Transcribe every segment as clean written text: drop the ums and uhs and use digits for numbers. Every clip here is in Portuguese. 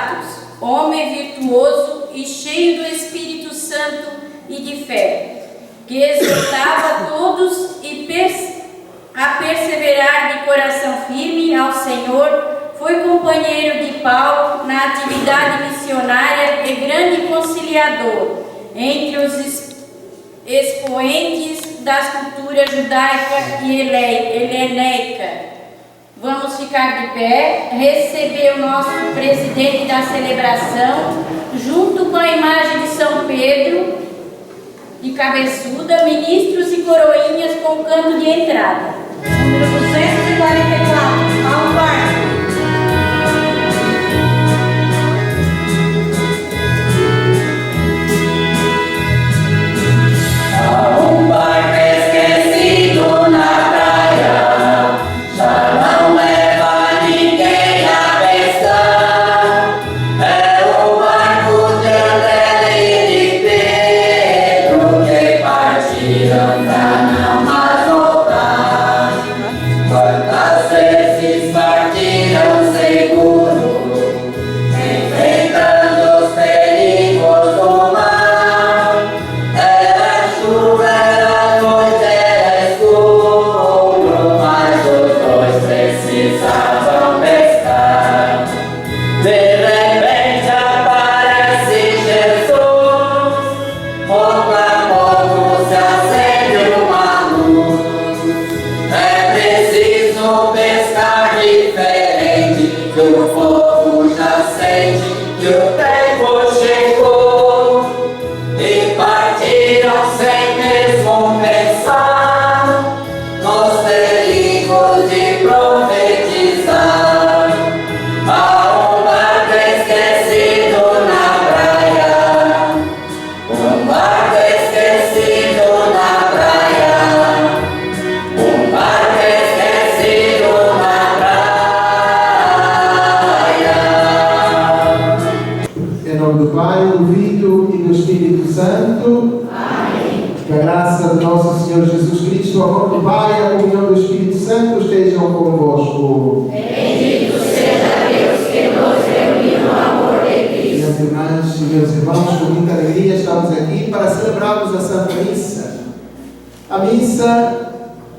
Atos, homem virtuoso e cheio do Espírito Santo e de fé, que exortava todos a perseverar de coração firme ao Senhor. Foi companheiro de Paulo na atividade missionária e grande conciliador entre os expoentes das culturas judaica e heleneica. Vamos ficar de pé, receber o nosso presidente da celebração, junto com a imagem de São Pedro, de cabeçuda, ministros e coroinhas com o canto de entrada. Número 244, ao quarto.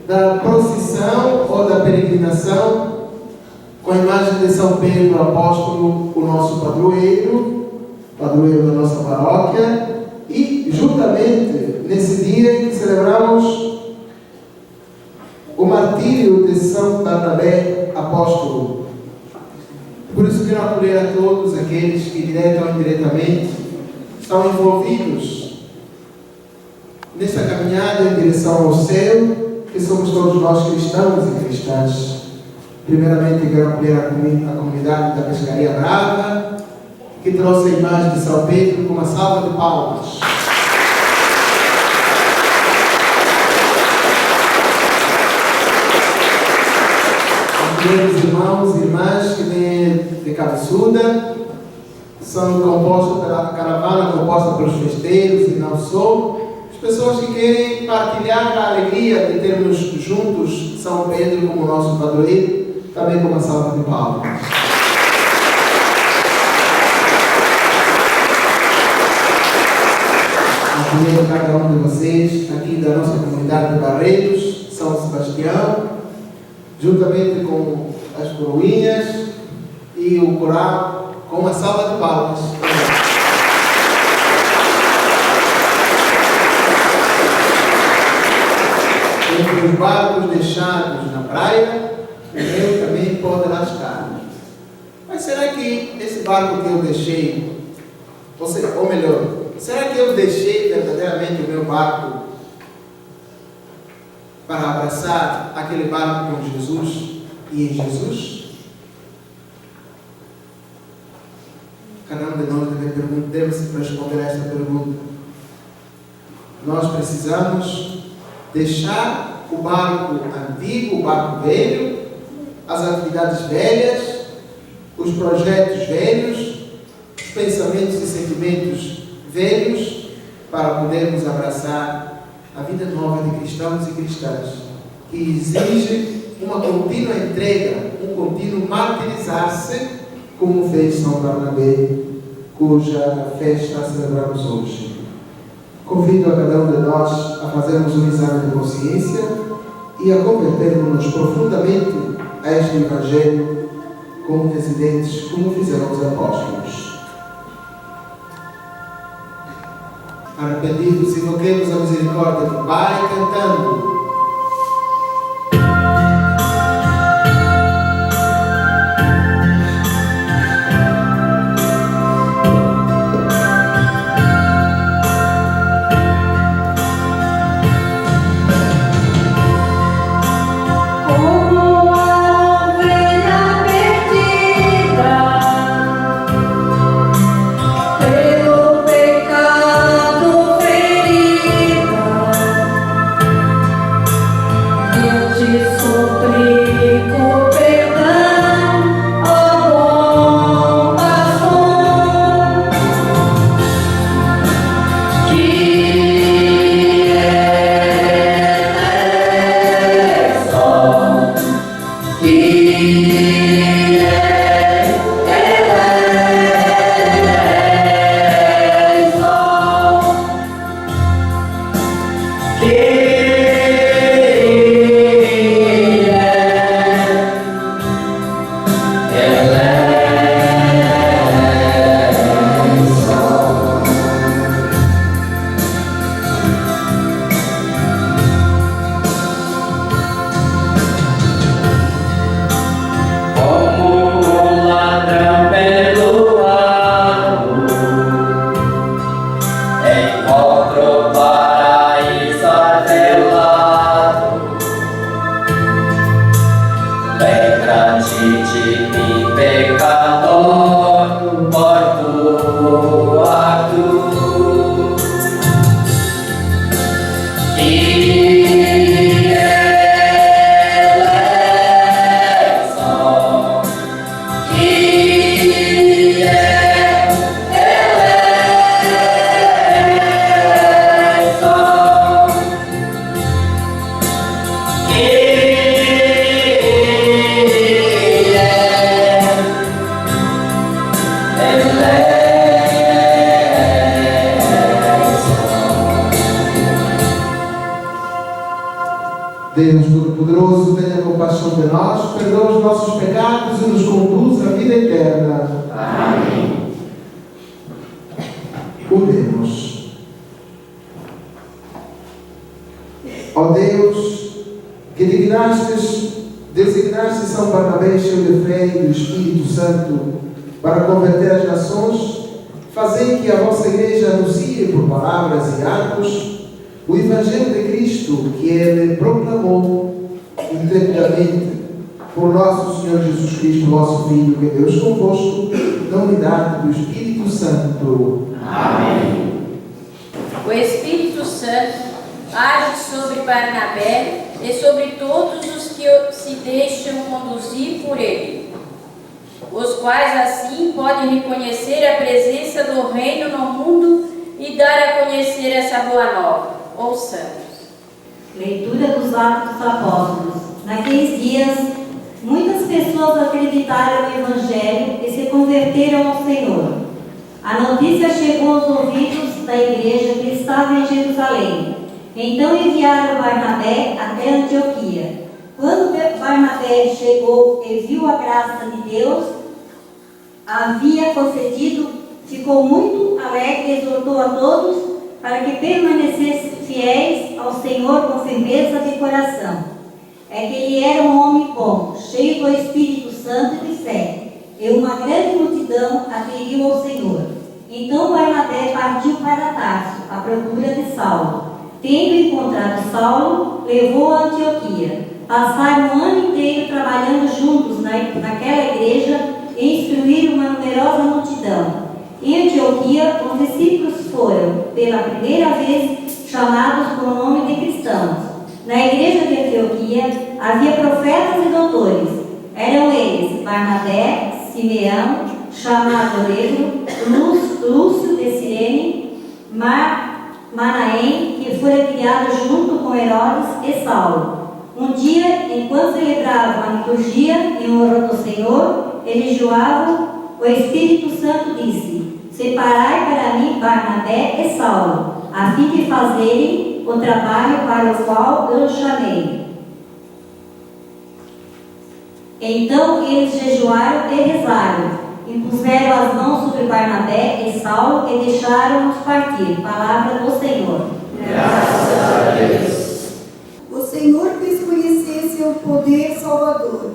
Da procissão ou da peregrinação com a imagem de São Pedro Apóstolo, o nosso padroeiro da nossa paróquia, e juntamente nesse dia que celebramos o martírio de São Barnabé Apóstolo. Por isso quero acolher a todos aqueles que direta ou indiretamente estão envolvidos nesta caminhada em direção ao céu, que somos todos nós cristãos e cristãs. Primeiramente quero acolher a comunidade da Pescaria Brava, que trouxe a imagem de São Pedro com uma salva de palmas. Os irmãos e irmãs que vêm de cabeçuda são compostos pela caravana composta pelos festeiros e não só. Pessoas que querem partilhar a alegria de termos juntos São Pedro como nosso padroeiro, também com uma salva de palmas. Acolhendo cada um de vocês aqui da nossa comunidade de Barreiros, São Sebastião, juntamente com as coroinhas e o coral, com uma salva de palmas. Entre os barcos deixados na praia, o meu também pode lá estar. Mas será que esse barco que eu deixei, ou melhor, será que eu deixei verdadeiramente o meu barco para abraçar aquele barco com Jesus e em Jesus? Cada um de nós deve responder a esta pergunta. Nós precisamos deixar o barco antigo, o barco velho, as atividades velhas, os projetos velhos, os pensamentos e sentimentos velhos, para podermos abraçar a vida nova de cristãos e cristãs, que exige uma contínua entrega, um contínuo martirizar-se como fez São Barnabé, cuja festa celebramos hoje. Convido a cada um de nós a fazermos um exame de consciência e a convertermos-nos profundamente a este Evangelho como residentes, como fizeram os apóstolos. Arrependidos, invoquemos a misericórdia do Pai cantando. Deus Todo-Poderoso, tenha compaixão de nós, perdoa os nossos pecados e nos conduz à vida eterna. Amém. Oremos. Ó Deus, que designaste São Barnabé cheio de fé e do Espírito Santo para converter as nações, fazei que a vossa Igreja anuncie por palavras e atos o Evangelho de Cristo que Ele proclamou intrepidamente por nosso Senhor Jesus Cristo, vosso Filho, que é Deus convosco, na unidade do Espírito Santo. Amém. O Espírito Santo age sobre Barnabé e sobre todos os que se deixam conduzir por ele, os quais assim podem reconhecer a presença do Reino no mundo e dar a conhecer essa boa nova. Ouçamos. Leitura dos Atos dos Apóstolos. Naqueles dias, muitas pessoas acreditaram no Evangelho e se converteram ao Senhor. A notícia chegou aos ouvidos da igreja que estava em Jerusalém. Então enviaram Barnabé até Antioquia. Quando Barnabé chegou e viu a graça de Deus havia concedido, ficou muito alegre e exortou a todos para que permanecessem fiéis ao Senhor com firmeza de coração. É que ele era um homem bom, cheio do Espírito Santo e de fé, e uma grande multidão aderiu ao Senhor. Então Barnabé partiu para Tarso, à procura de Saulo. Tendo encontrado Saulo, levou a Antioquia. Passaram o ano inteiro trabalhando juntos naquela igreja e instruíram uma numerosa multidão. Em Antioquia, os discípulos foram, pela primeira vez, chamados com o nome de cristãos. Na igreja de Antioquia havia profetas e doutores. Eram eles Barnabé, Simeão, chamado Negro, Lúcio de Cirene, Manaém, que fora criado junto com Herodes e Saulo. Um dia, enquanto celebravam a liturgia em honra do Senhor, eles jejuavam o Espírito Santo disse: separai para mim Barnabé e Saulo, a fim de fazerem o trabalho para o qual eu chamei. Então eles jejuaram e rezaram, impuseram as mãos sobre Barnabé e Saulo e deixaram-nos partir. Palavra do Senhor. Graças a Deus. O Senhor fez conhecer seu poder salvador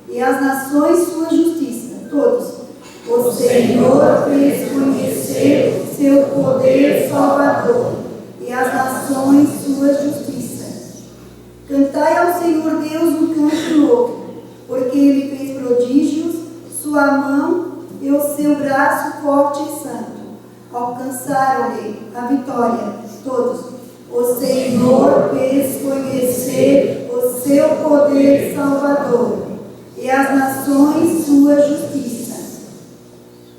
e as nações sua justiça. Todos. O Senhor fez conhecer seu poder salvador e as nações sua justiça. Cantai ao Senhor Deus um canto novo, porque Ele fez prodígios, sua mão e o seu braço forte e santo. Alcançaram-lhe a vitória. Todos. O Senhor fez conhecer o seu poder salvador e as nações sua justiça.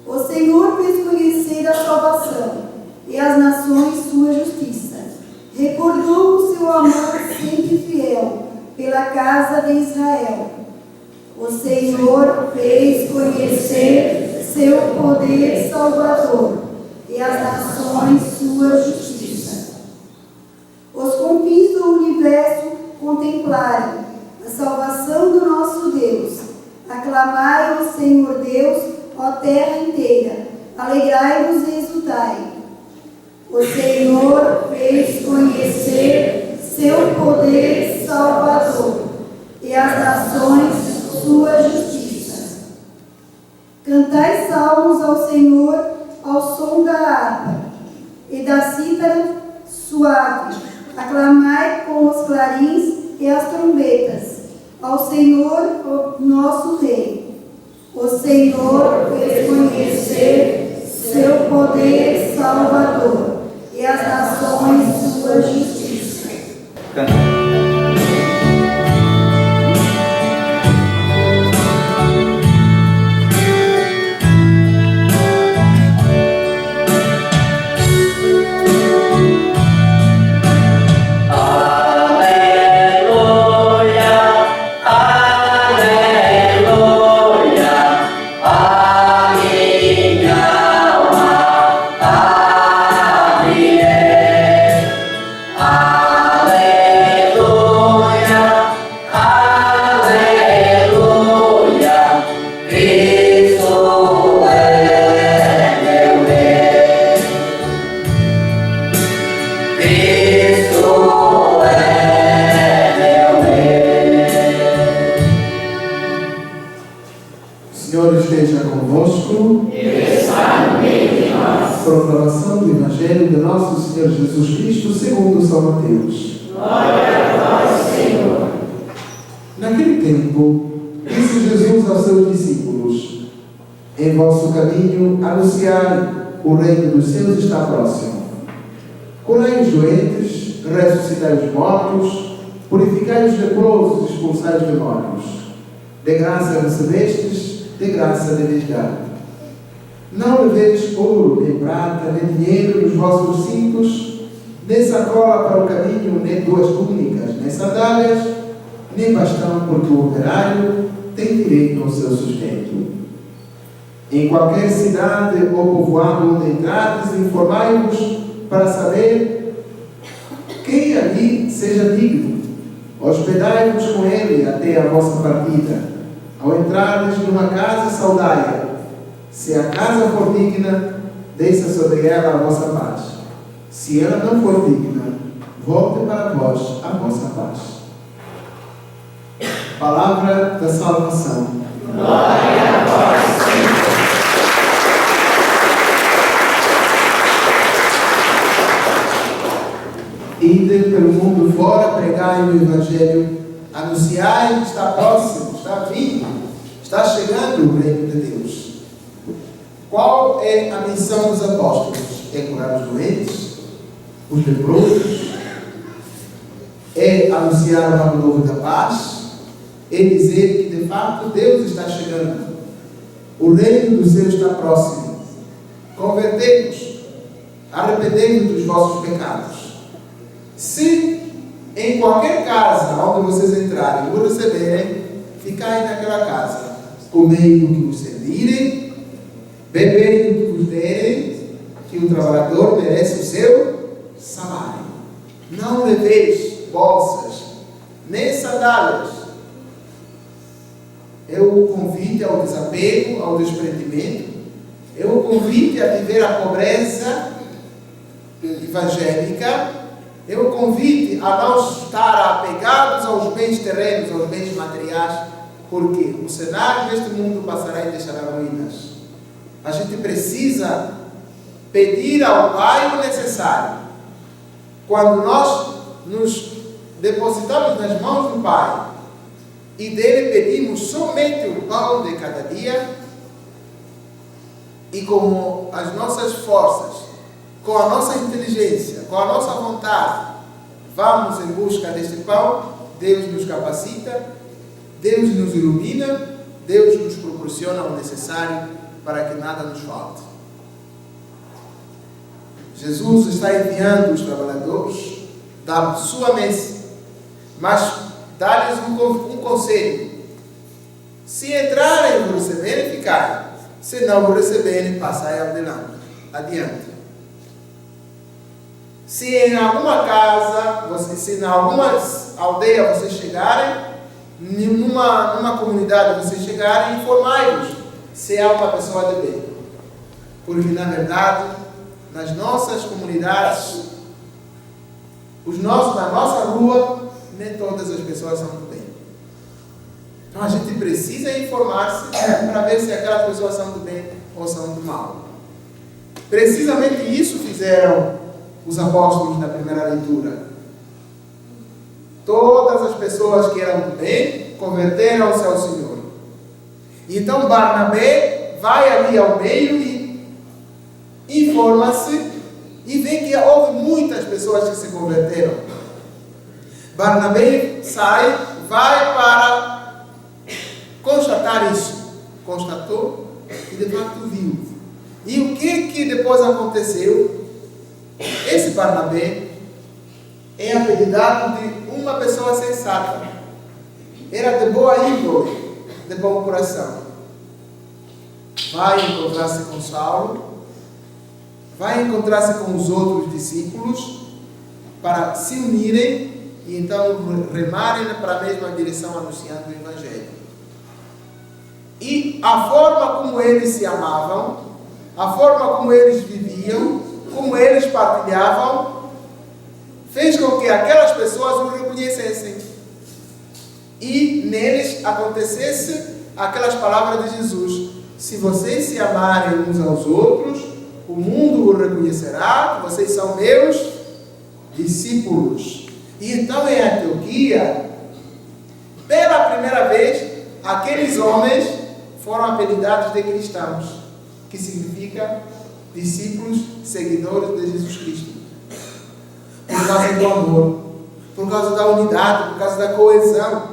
O Senhor fez conhecer a salvação e as nações sua justiça. Recordou o seu amor sempre fiel pela casa de Israel. O Senhor fez conhecer seu poder salvador e as nações sua justiça. Os confins do universo contemplarem a salvação do nosso Deus. Aclamai ao Senhor Deus, ó terra inteira. Alegrai-vos e exultai. O Senhor fez conhecer seu poder salvador e as nações sua justiça. Cantai salmos ao Senhor ao som da harpa e da cítara suave. Aclamai com os clarins e as trombetas ao Senhor, o nosso Rei. O Senhor fez conhecer seu poder salvador e as nações sua justiça. Proclamação do Evangelho de nosso Senhor Jesus Cristo segundo São Mateus. Glória a vós, Senhor. Naquele tempo, disse Jesus aos seus discípulos: em vosso caminho anunciai, o reino dos céus está próximo. Curai os doentes, ressuscitai os mortos, purificai os leprosos, expulsai os demônios. De graça recebestes, de graça deveis dar. Não leveis ouro, nem prata, nem dinheiro nos vossos cintos, nem sacola para o caminho, nem duas túnicas, nem sandálias, nem bastão, porque o operário tem direito ao seu sustento. Em qualquer cidade ou povoado onde entrardes, informai-vos para saber quem ali seja digno. Hospedai-vos com ele até a vossa partida. Ao entrardes numa casa, saudai-a. Se a casa for digna, desça sobre ela a vossa paz. Se ela não for digna, volte para vós a vossa paz. Palavra da salvação. Glória a vós, Senhor. Ide pelo mundo fora, pregai o Evangelho, anunciai que está próximo, está vindo, está chegando o reino de Deus. Qual é a missão dos apóstolos? É curar os doentes, os leprosos, é anunciar o ano novo da paz, é dizer que de fato Deus está chegando, o reino do céu está próximo. Convertei-vos, arrependei-vos dos vossos pecados. Se em qualquer casa onde vocês entrarem e vos receberem, ficai naquela casa, comei o que vos servirem Bebei do que vos derem, que o trabalhador merece o seu salário. Não leveis bolsas, nem sandálias. É o convite ao desapego, ao desprendimento. É o convite a viver a pobreza evangélica. É o convite a não estar apegados aos bens terrenos, aos bens materiais, porque o cenário deste mundo passará e deixará ruínas. A gente precisa pedir ao Pai o necessário. Quando nós nos depositamos nas mãos do Pai e dele pedimos somente o pão de cada dia, e com as nossas forças, com a nossa inteligência, com a nossa vontade, vamos em busca deste pão, Deus nos capacita, Deus nos ilumina, Deus nos proporciona o necessário para que nada nos falte. Jesus está enviando os trabalhadores da sua mesa, mas dá-lhes um conselho. Se entrarem e receberem, ficarem. Se não o receberem, passai adiante. Se em alguma casa, se em alguma aldeia vocês chegarem, numa comunidade vocês chegarem, informai-vos se é uma pessoa de bem. Porque, na verdade, nas nossas comunidades, na nossa rua, nem todas as pessoas são do bem. Então a gente precisa informar-se para ver se aquelas pessoas são do bem ou são do mal. Precisamente isso fizeram os apóstolos na primeira leitura. Todas as pessoas que eram do bem converteram-se ao Senhor. Então Barnabé vai ali ao meio e informa-se e vê que houve muitas pessoas que se converteram. Barnabé vai para constatar isso. Constatou e de fato viu. E o que depois aconteceu? Esse Barnabé é apelidado de uma pessoa sensata. Era de boa índole, de bom coração. Vai encontrar-se com Saulo, vai encontrar-se com os outros discípulos para se unirem e então remarem para a mesma direção anunciando o Evangelho. E a forma como eles se amavam, a forma como eles viviam, como eles partilhavam, fez com que aquelas pessoas o reconhecessem. E neles acontecesse aquelas palavras de Jesus: se vocês se amarem uns aos outros, o mundo o reconhecerá que vocês são meus discípulos. E então em Antioquia, pela primeira vez, aqueles homens foram apelidados de cristãos, que significa discípulos, seguidores de Jesus Cristo. Por causa do amor, por causa da unidade, por causa da coesão,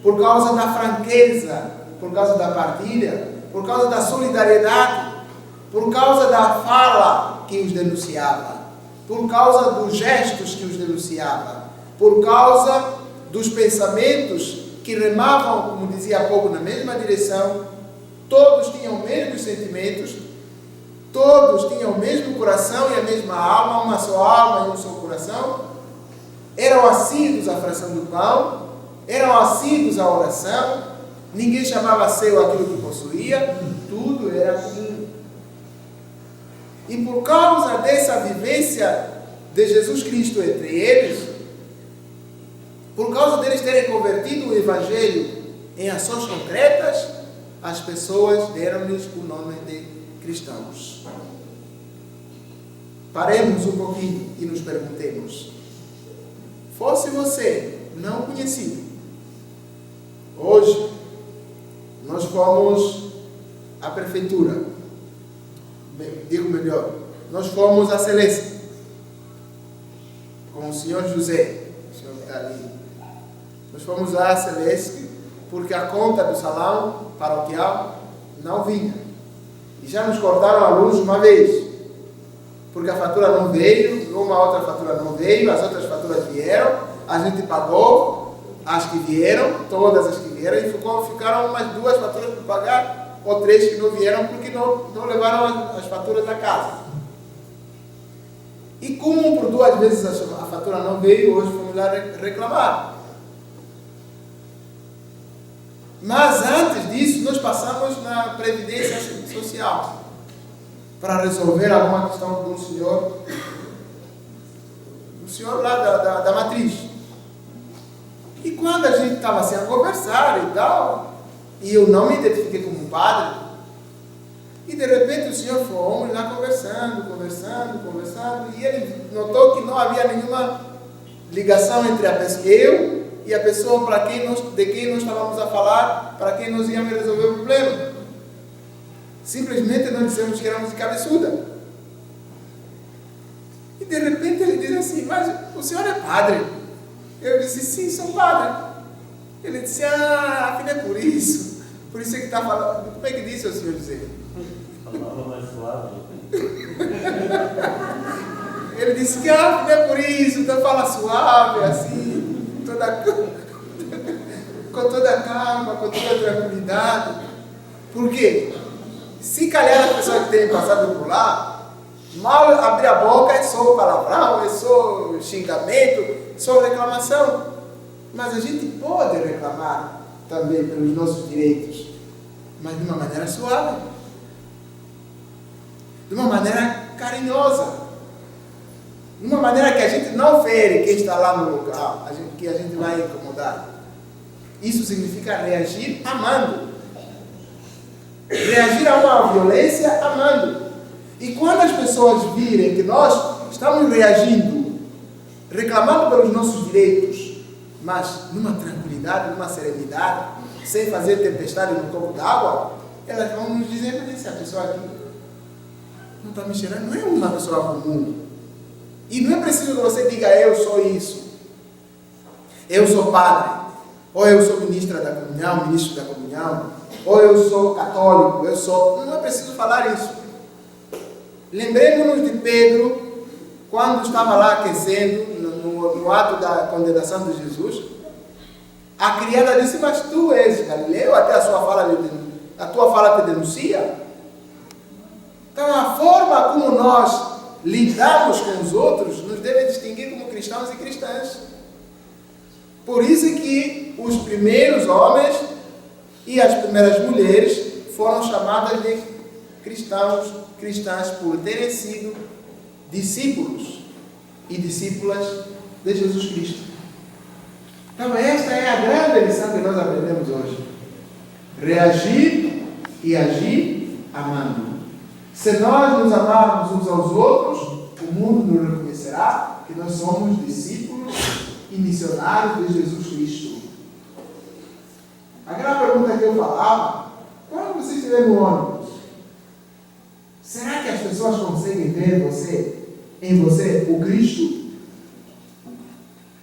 por causa da franqueza, por causa da partilha, por causa da solidariedade, por causa da fala que os denunciava, por causa dos gestos que os denunciava, por causa dos pensamentos que remavam, como dizia há pouco, na mesma direção. Todos tinham os mesmos sentimentos, todos tinham o mesmo coração e a mesma alma, uma só alma e um só coração. Eram assíduos à fração do pão, eram assíduos à oração, ninguém chamava seu aquilo que possuía, tudo era assim. E por causa dessa vivência de Jesus Cristo entre eles, por causa deles terem convertido o Evangelho em ações concretas, as pessoas deram-lhes o nome de cristãos. Paremos um pouquinho e nos perguntemos: fosse você não conhecido, hoje nós fomos à prefeitura, digo melhor, nós fomos à Celeste com o senhor José, o senhor que está ali. Nós fomos à Celeste porque a conta do salão paroquial não vinha. E já nos cortaram a luz uma vez, porque a fatura não veio, uma outra fatura não veio, as outras faturas vieram, a gente pagou as que vieram, todas as que vieram, e ficaram umas 2 faturas para pagar. ou 3 que não vieram porque não levaram as faturas da casa. E como por 2 vezes a fatura não veio, hoje fomos lá reclamar. Mas antes disso, nós passamos na Previdência Social para resolver alguma questão do senhor lá da matriz. E quando a gente estava assim a conversar e tal, e eu não me identifiquei como padre, e de repente o senhor fomos lá conversando, e ele notou que não havia nenhuma ligação entre eu e a pessoa de quem nós estávamos a falar, para quem nós íamos resolver o problema. Simplesmente nós dissemos que éramos de cabeçuda. E de repente ele diz assim: mas o senhor é padre? Eu disse: sim, sou padre. Ele disse: afinal é por isso é que está falando. Como é que disse o senhor dizer? Falava mais suave. Ele disse que afinal é por isso, então fala suave, assim, com toda calma, com toda tranquilidade. Por quê? Se calhar as pessoas que têm passado por lá, mal abrir a boca é só palavrão, é só xingamento, só reclamação. Mas a gente pode reclamar também pelos nossos direitos, mas de uma maneira suave, de uma maneira carinhosa, de uma maneira que a gente não fere quem está lá no local, que a gente vai incomodar. Isso significa reagir amando. Reagir a uma violência amando. E quando as pessoas virem que nós estamos reagindo, reclamando pelos nossos direitos, mas numa tranquilidade, numa serenidade, sem fazer tempestade no copo d'água, elas vão nos dizer: mas essa pessoa aqui não está me cheirando, não é uma pessoa comum. E não é preciso que você diga: eu sou isso, eu sou padre, ou eu sou ministro da comunhão, ou eu sou católico, não é preciso falar isso. Lembremos-nos de Pedro, quando estava lá aquecendo, no ato da condenação de Jesus. A criada disse: mas tu és Galileu, até a tua fala te denuncia. Então a forma como nós lidamos com os outros nos deve distinguir como cristãos e cristãs. Por isso que os primeiros homens e as primeiras mulheres foram chamadas de cristãs por terem sido discípulos e discípulas de Jesus Cristo. Então esta é a grande lição que nós aprendemos hoje. Reagir e agir amando. Se nós nos amarmos uns aos outros, o mundo nos reconhecerá que nós somos discípulos e missionários de Jesus Cristo. Aquela pergunta que eu falava: quando você estiver no ônibus, será que as pessoas conseguem ver em você o Cristo?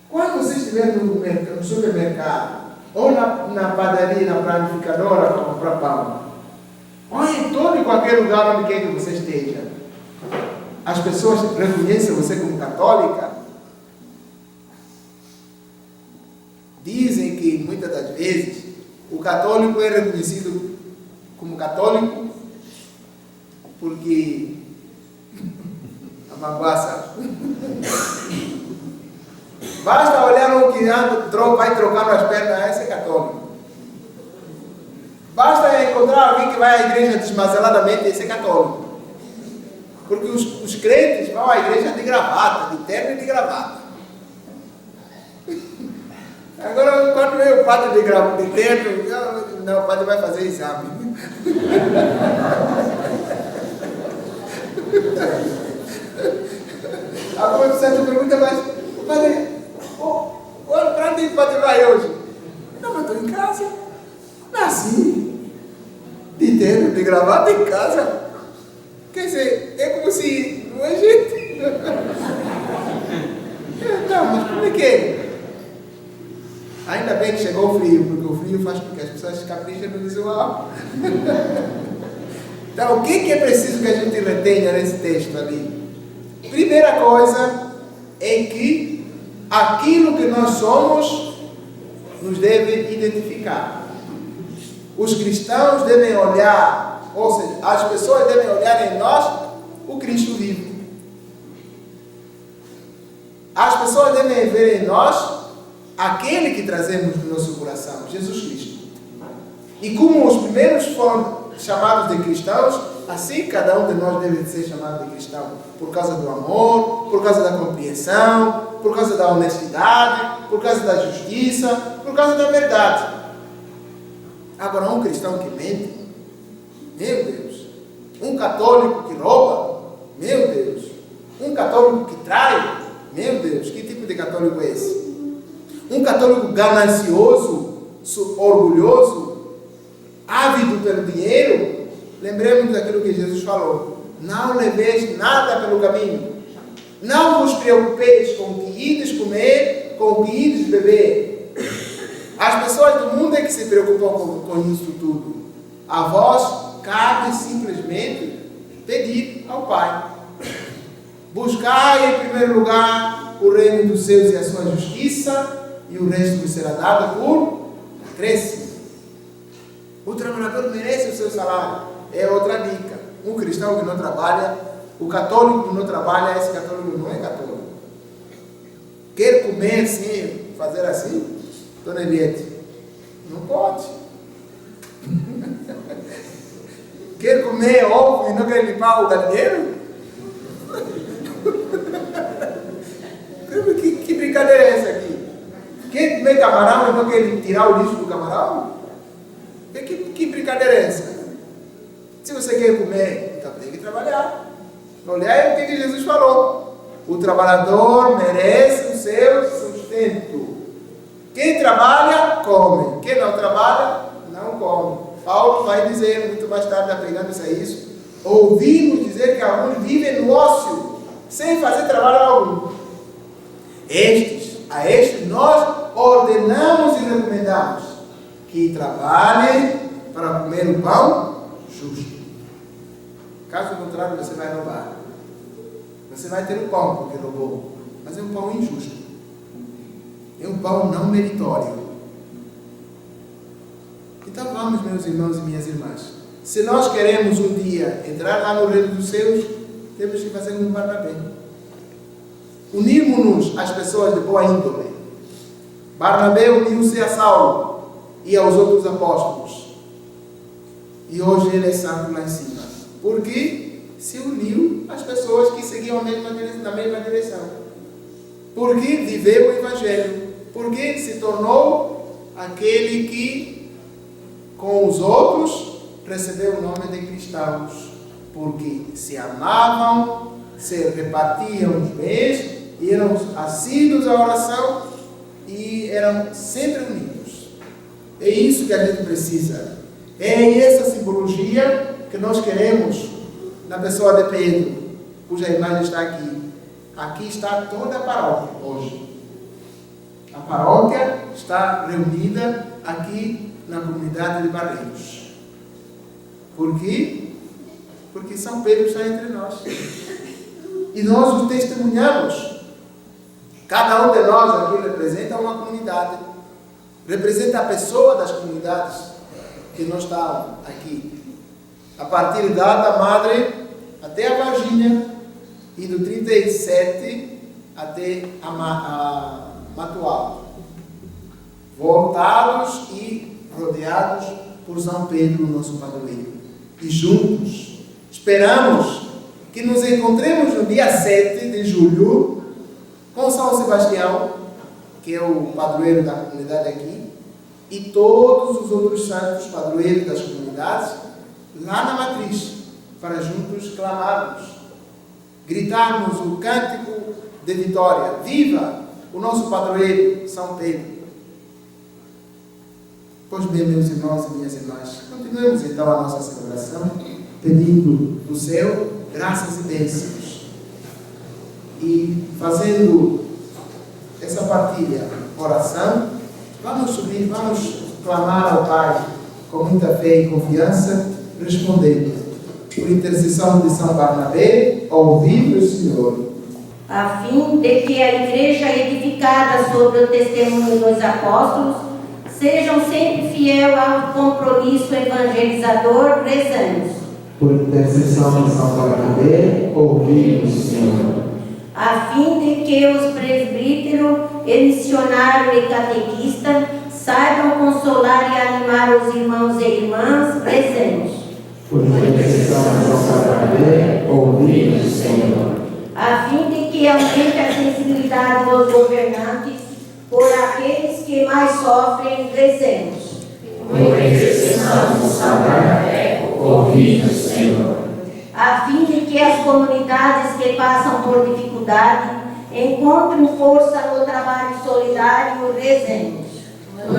Quando você estiver no supermercado, ou na padaria, na planificadora para comprar pão, ou em todo e qualquer lugar onde quer que você esteja, as pessoas reconhecem você como católica? Dizem que muitas das vezes o católico é reconhecido como católico porque a manguaça. Basta olhar um que vai trocando as pernas, esse é católico. Basta encontrar alguém que vai à igreja desmazeladamente, esse é católico. Porque os crentes vão à igreja de gravata, de terno e de gravata. Agora, quando vem o padre de terno, não, o padre vai fazer exame. Agora você pergunta: mas o padre, para onde o padre vai hoje? Não, mas estou em casa. Nasci de terno, de gravata em casa. Quer dizer, é como se não é gente. Não, mas como é que é? Ainda bem que chegou o frio, porque o frio faz com que as pessoas caprichem no visual. Então, o que é preciso que a gente retenha nesse texto ali? Primeira coisa é que aquilo que nós somos nos deve identificar. os cristãos devem olhar, ou seja, as pessoas devem olhar em nós o Cristo vivo. As pessoas devem ver em nós aquele que trazemos no nosso coração, Jesus Cristo. E como os primeiros foram chamados de cristãos, assim cada um de nós deve ser chamado de cristão, por causa do amor, por causa da compreensão, por causa da honestidade, por causa da justiça, por causa da verdade. Agora, um cristão que mente, meu Deus, um católico que rouba, meu Deus, um católico que trai, meu Deus, que tipo de católico é esse? Um católico ganancioso, orgulhoso, ávido pelo dinheiro. Lembremos daquilo que Jesus falou: não leveis nada pelo caminho, não vos preocupeis com o que ides comer, com o que ides beber. As pessoas do mundo é que se preocupam com isso tudo. A vós cabe simplesmente pedir ao Pai: buscai em primeiro lugar o reino dos céus e a sua justiça, e o resto vos será dado por acréscimo. O trabalhador merece o seu salário. É outra dica. Um cristão que não trabalha, o católico que não trabalha, esse católico não é católico. Quer comer sem fazer assim? Dona Eliette, não pode. Quer comer ovo e não quer limpar o galinheiro? Que brincadeira é essa aqui? Quer comer camarão e não quer tirar o lixo do camarão? Que brincadeira é essa? Se você quer comer, então tem que trabalhar. Olha o que Jesus falou: o trabalhador merece o seu sustento. Quem trabalha, come. Quem não trabalha, não come. Paulo vai dizer muito mais tarde, apegando-se a isso: ouvimos dizer que alguns vivem no ócio, sem fazer trabalho algum. A estes nós ordenamos e recomendamos que trabalhem para comer o pão justo. Caso contrário, você vai roubar. Você vai ter o pão porque roubou, mas é um pão injusto. É um pão não meritório. Então vamos, meus irmãos e minhas irmãs. Se nós queremos um dia entrar lá no reino dos céus, temos que fazer um Barnabé. Unimos-nos às pessoas de boa índole. Barnabé uniu-se a Saulo e aos outros apóstolos. E hoje ele é santo lá em cima. Porque se uniu às pessoas que seguiam na mesma direção. Porque viveu o Evangelho. Porque se tornou aquele que, com os outros, recebeu o nome de cristãos. Porque se amavam, se repartiam os bens, eram assíduos à oração e eram sempre unidos. É isso que a gente precisa. É essa simbologia que nós queremos na pessoa de Pedro, cuja imagem está aqui. Aqui está toda a paróquia hoje. A paróquia está reunida aqui na comunidade de Barreiros. Por quê? Porque São Pedro está entre nós. E nós o testemunhamos. Cada um de nós aqui representa uma comunidade. Representa a pessoa das comunidades que nós estamos aqui. A partir da Madre até a Varginha e do 37 até a Matual. Voltados e rodeados por São Pedro, nosso padroeiro. E juntos esperamos que nos encontremos no dia 7 de julho com São Sebastião, que é o padroeiro da comunidade aqui, e todos os outros santos padroeiros das comunidades lá na matriz, para juntos clamarmos, gritarmos o cântico de vitória: viva o nosso padroeiro São Pedro. Pois bem, meus irmãos e minhas irmãs, continuemos então a nossa celebração pedindo do céu graças e bênçãos e fazendo essa partilha, oração. Vamos subir, vamos clamar ao Pai com muita fé e confiança, respondendo: por intercessão de São Barnabé, ouvi o Senhor. A fim de que a igreja edificada sobre o testemunho dos apóstolos Sejam sempre fiel ao compromisso evangelizador, rezamos. Por intercessão de São Barnabé, ouvi-nos, Senhor. A fim de que os presbíteros, e missionário e catequista saibam consolar e animar os irmãos e irmãs, rezemos. Por intercessão de São Barnabé, ouvi-nos, Senhor. A fim de que aumente a sensibilidade dos governantes por aqueles que mais sofrem, rezemos. Por intercessão de São Barnabé, ouvi-nos, Senhor. A fim de que as comunidades que passam por dificuldade encontrem força no trabalho solidário, rezemos.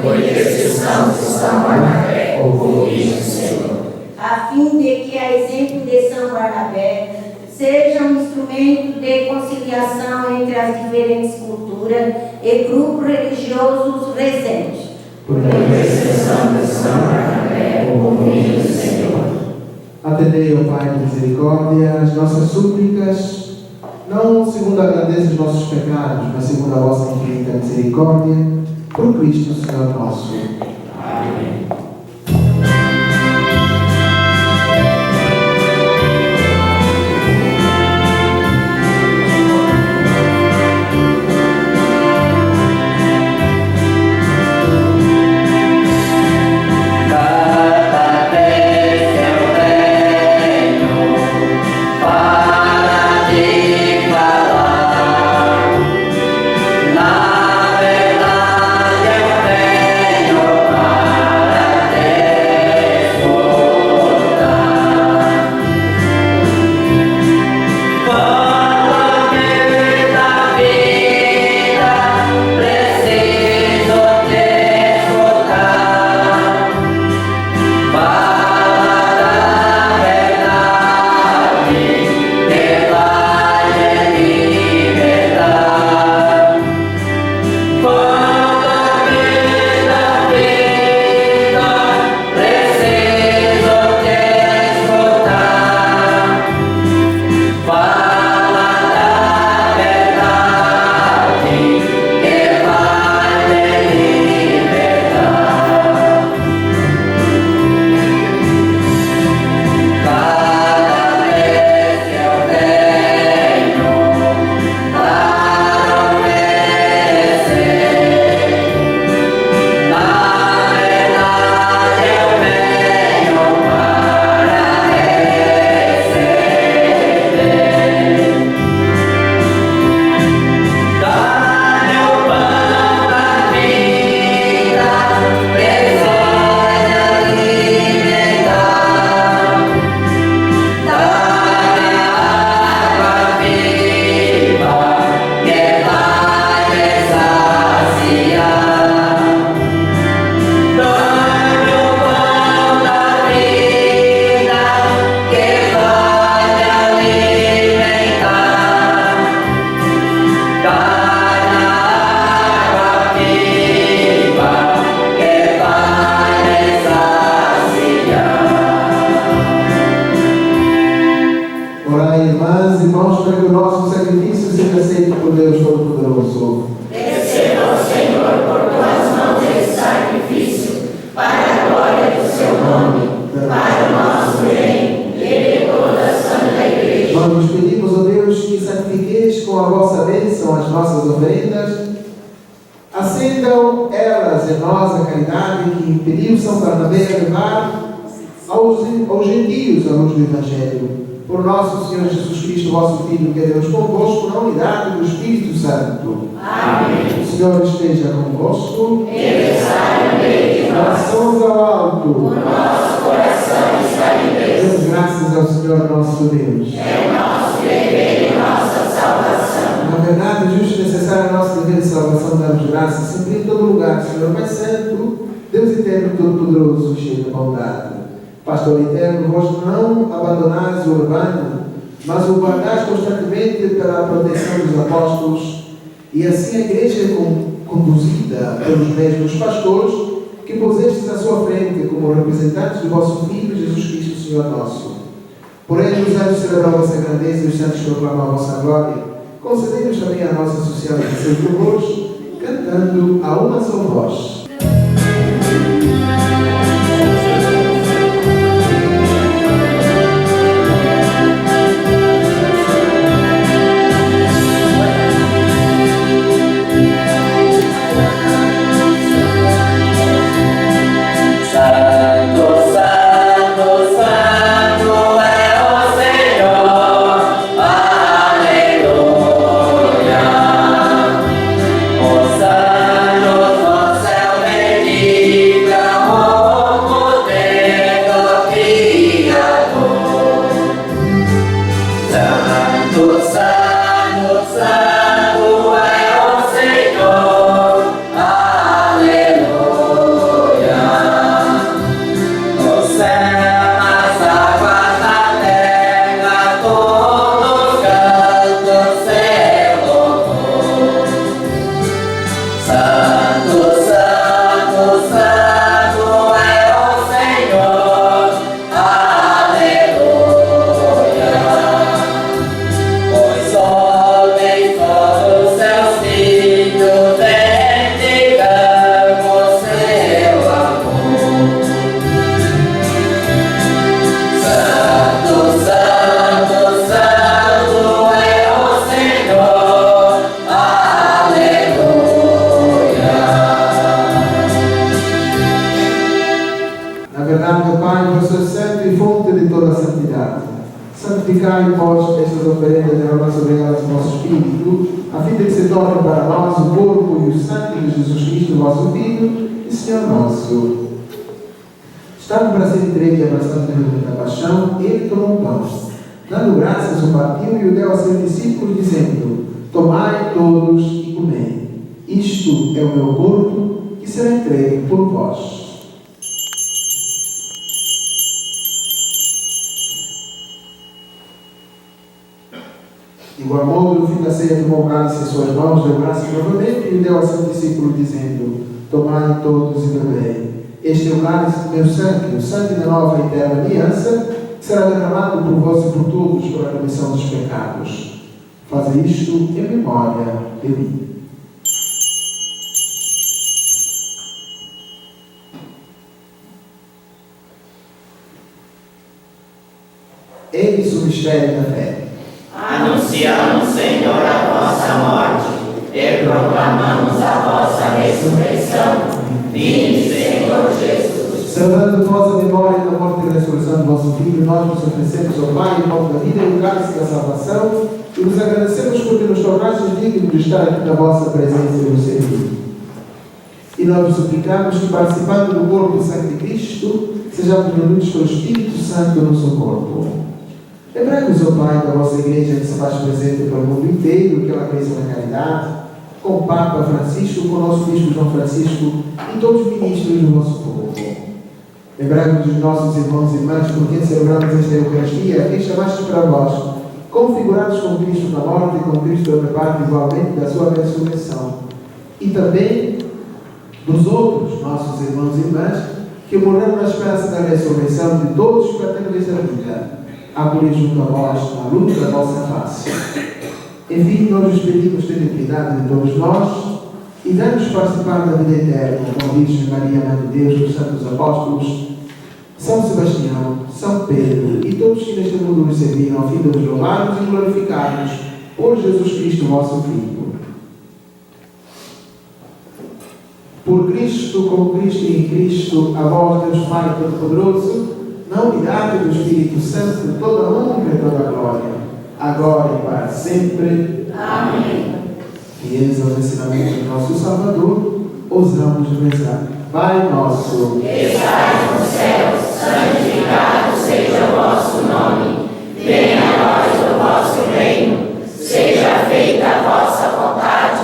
Por intercessão de São Barnabé, ouvi-nos, Senhor. A fim de que, a exemplo de São Barnabé, seja um instrumento de conciliação entre as diferentes culturas e grupos religiosos, rezemos. Por intercessão de São Barnabé, ouvi-nos, Senhor. Atendei, ó Pai de misericórdia, as nossas súplicas, não segundo a grandeza dos nossos pecados, mas segundo a vossa infinita misericórdia, por Cristo, Senhor nosso. Amém. Acendam elas em nós a caridade que impediu São Barnabé a levar aos gentios a luz do Evangelho. Por nosso Senhor Jesus Cristo, vosso Filho, que é Deus convosco, na unidade do Espírito Santo. Amém. O Senhor esteja convosco. Ele está no meio de nós. Orações ao alto. O nosso coração está em Deus. Demos graças ao Senhor nosso Deus. É o nosso dever e nossa salvação. Na verdade, justo e necessário nosso dever de salvação, damos graças sempre em todo lugar, Senhor Pai Santo, Deus eterno, todo-poderoso, cheio de bondade. Pastor eterno, vós não abandonais o urbano, mas o guardais constantemente pela proteção dos apóstolos, e assim a igreja é conduzida pelos mesmos pastores que pusestes à sua frente como representantes do vosso Filho Jesus Cristo, Senhor nosso. Por ele, os anjos celebram a vossa grandeza e os santos proclamam a vossa glória. Concedei-nos também a nossa social e seus louvores, cantando a uma só voz. Santificai vós estas oferendas derramadas sobre elas do vosso Espírito, a fim de que se tornem para nós o corpo e o sangue de Jesus Cristo, vosso Filho e Senhor nosso. Estando para ser entregue e abraçado pela paixão, ele tomou um pão. Dando graças, o partiu e o deu a seus discípulos, dizendo: Tomai todos e comei. Isto é o meu corpo, que será entregue por vós. De igual modo, no fim da ceia, tomou o cálice em suas mãos, deu graças novamente e o deu a seus discípulos, dizendo: Tomai todos e bebei. Este é o cálice do meu sangue, o sangue da nova e eterna aliança, que será derramado por vós e por todos para a remissão dos pecados. Fazei isto em memória de mim. Eis o mistério da fé. Anunciamos, Senhor, a vossa morte e proclamamos a vossa ressurreição. Vinde, Senhor Jesus. Celebrando vossa memória da morte e ressurreição do vosso Filho, nós nos oferecemos ao Pai em nome da vida e do cálice da salvação e vos agradecemos porque nos tornastes dignos de estar aqui na vossa presença e vos servir. E nós vos suplicamos que, participando do corpo e sangue de Cristo, sejamos reunidos pelo Espírito Santo no seu corpo. Lembrai-vos, ó Pai, da vossa Igreja que se faz presente pelo mundo inteiro, que ela cresça na caridade, com o Papa Francisco, com o nosso Bispo João Francisco e todos os ministros do vosso povo. Lembrai-vos dos nossos irmãos e irmãs por quem celebramos esta Eucaristia, a quem chamastes para vós, configurados com Cristo na morte e com Cristo na parte igualmente da sua ressurreição. E também dos outros nossos irmãos e irmãs que morreram na esperança da ressurreição de todos os que têm desta vida, a morir junto a vós na luz da vossa face. Enfim, nós vos pedimos ter piedade de todos nós e dá-nos participar da vida eterna com a Virgem Maria, Mãe de Deus, os santos apóstolos, São Sebastião, São Pedro e todos que neste mundo nos serviram, ao fim de nos louvarmos e glorificarmos por Jesus Cristo, vosso Filho. Por Cristo, com Cristo e em Cristo, a vós, Deus Pai Todo-Poderoso, na unidade do Espírito Santo, toda a honra e toda a glória, agora e para sempre. Amém. Fiéis aos ensinamentos do nosso Salvador, ousamos rezar. Pai nosso, que estais no céu, santificado seja o vosso nome. Venha a nós o vosso reino. Seja feita a vossa vontade,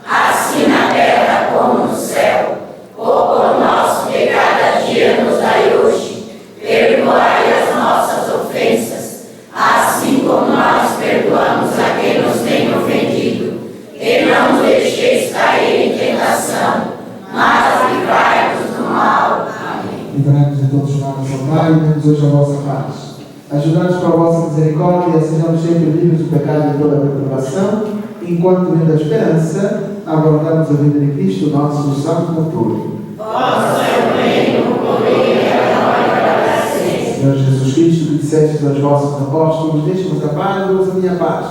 assim na terra como no céu. O pão nosso de cada dia nos dai hoje. Perdoai as nossas ofensas, assim como nós perdoamos a quem nos tem ofendido. E não nos deixeis cair em tentação, mas livrai-nos do mal. Amém. livrai-nos de todos os males, ó Pai, e dê-nos hoje a vossa paz. Ajudai-nos com a vossa misericórdia, sejamos sempre livres do pecado e toda a perturbação, enquanto vem da esperança, aguardamos a vida de Cristo, nosso Santo Controle. Vosso é o reino, o poder e a glória para sempre. Senhor Jesus Cristo, que disseste aos vossos apóstolos: deixe-vos a paz, dou-vos a minha paz.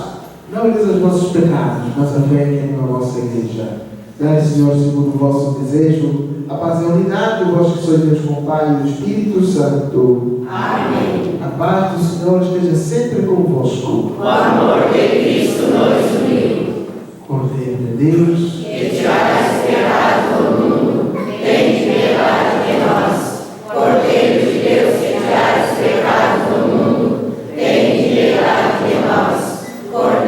Não olheis os vossos pecados, mas avém a vossa Igreja. Dai, Senhor, segundo o vosso desejo, a paz e a unidade, vós que sois Deus com o Pai e o Espírito Santo. Amém. A paz do Senhor esteja sempre convosco. O amor de Cristo nos uniu. Cordeiro de Deus, Que tirais pecado do mundo, tende piedade de nós. Cordeiro de Deus, que tirais pecado do mundo, tende piedade de nós. Cordeiro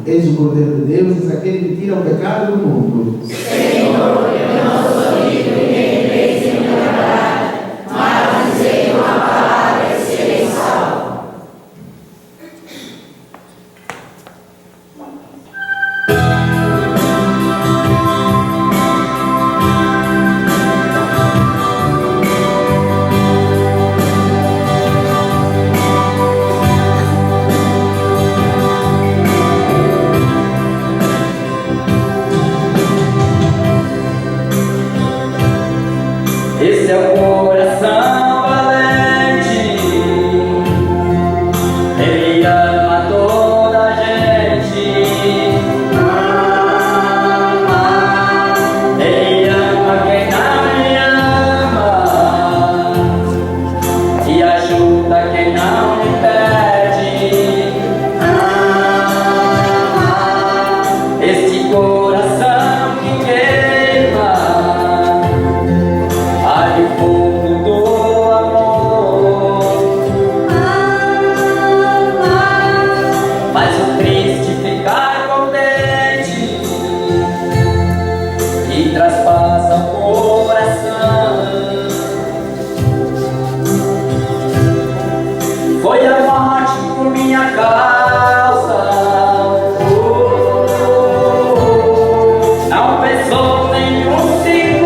És o Cordeiro de Deus, és aquele que tira o pecado do mundo. Senhor, eu não sou digno de entrar em minha morada, mas dizei uma palavra e serei salvo. Esse é o coração valente, ele ama toda a gente. Ele ama quem não lhe ama e ajuda quem não lhe pede. Esse coração que queima o fogo do amor, faz o triste ficar contente e traspassa o coração. Foi a morte por minha causa, não pensou nenhum segundo.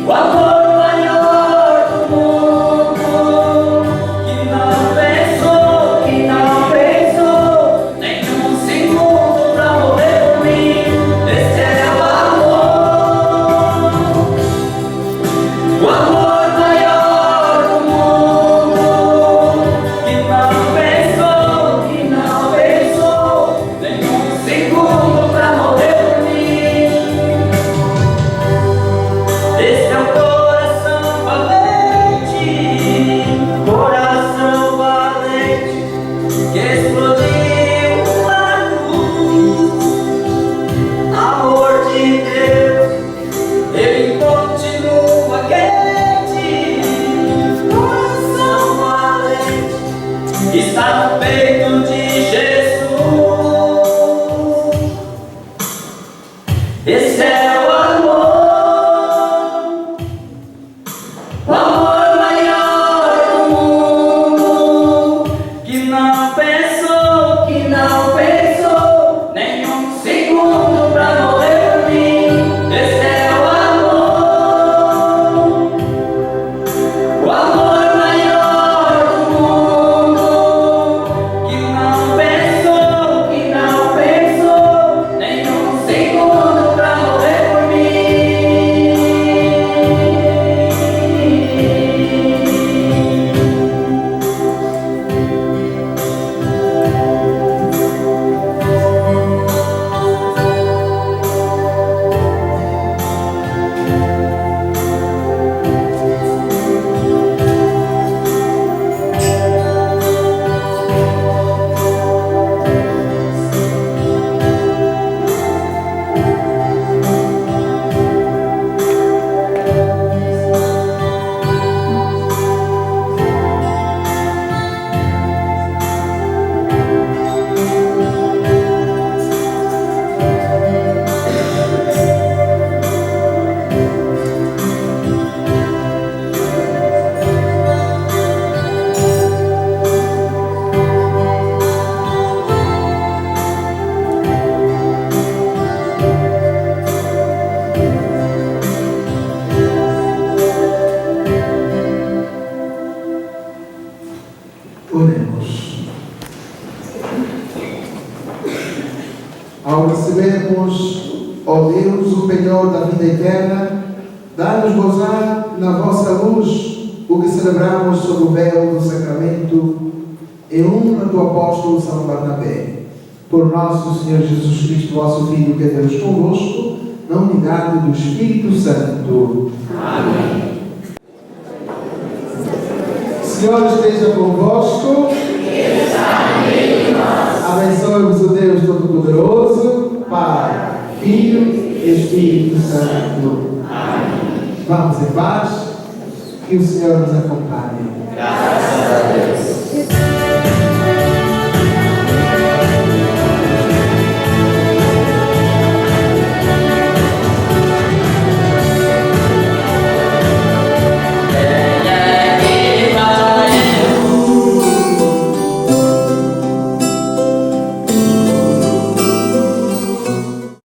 O amor maior do mundo, que não pensou nenhum segundo pra morrer por mim. Esse é o amor. O amor maior do mundo, que não pensou nenhum segundo pra morrer por mim. Esse é o coração valente, que explodiu na cruz. Amor de Deus, ele continua quente. Coração valente, está no peito de Jesus. Esse é o amor. O amor maior do mundo, que não pensou nenhum segundo pra morrer por mim. Esse é o amor. O amor maior do mundo, que não pensou nenhum segundo pra morrer por mim. Oremos. Ao recebermos, ó Deus, o penhor da vida eterna, dá-nos gozar na vossa luz o que celebramos sob o véu do sacramento, em honra do apóstolo São Barnabé. Por nosso Senhor Jesus Cristo, vosso Filho, que é Deus convosco, na unidade do Espírito Santo. Amém. Senhor esteja convosco. Abençoe-vos o Deus Todo-Poderoso, Pai, Filho e Espírito Santo. Amém. Vamos em paz. Que Que o Senhor nos acompanhe.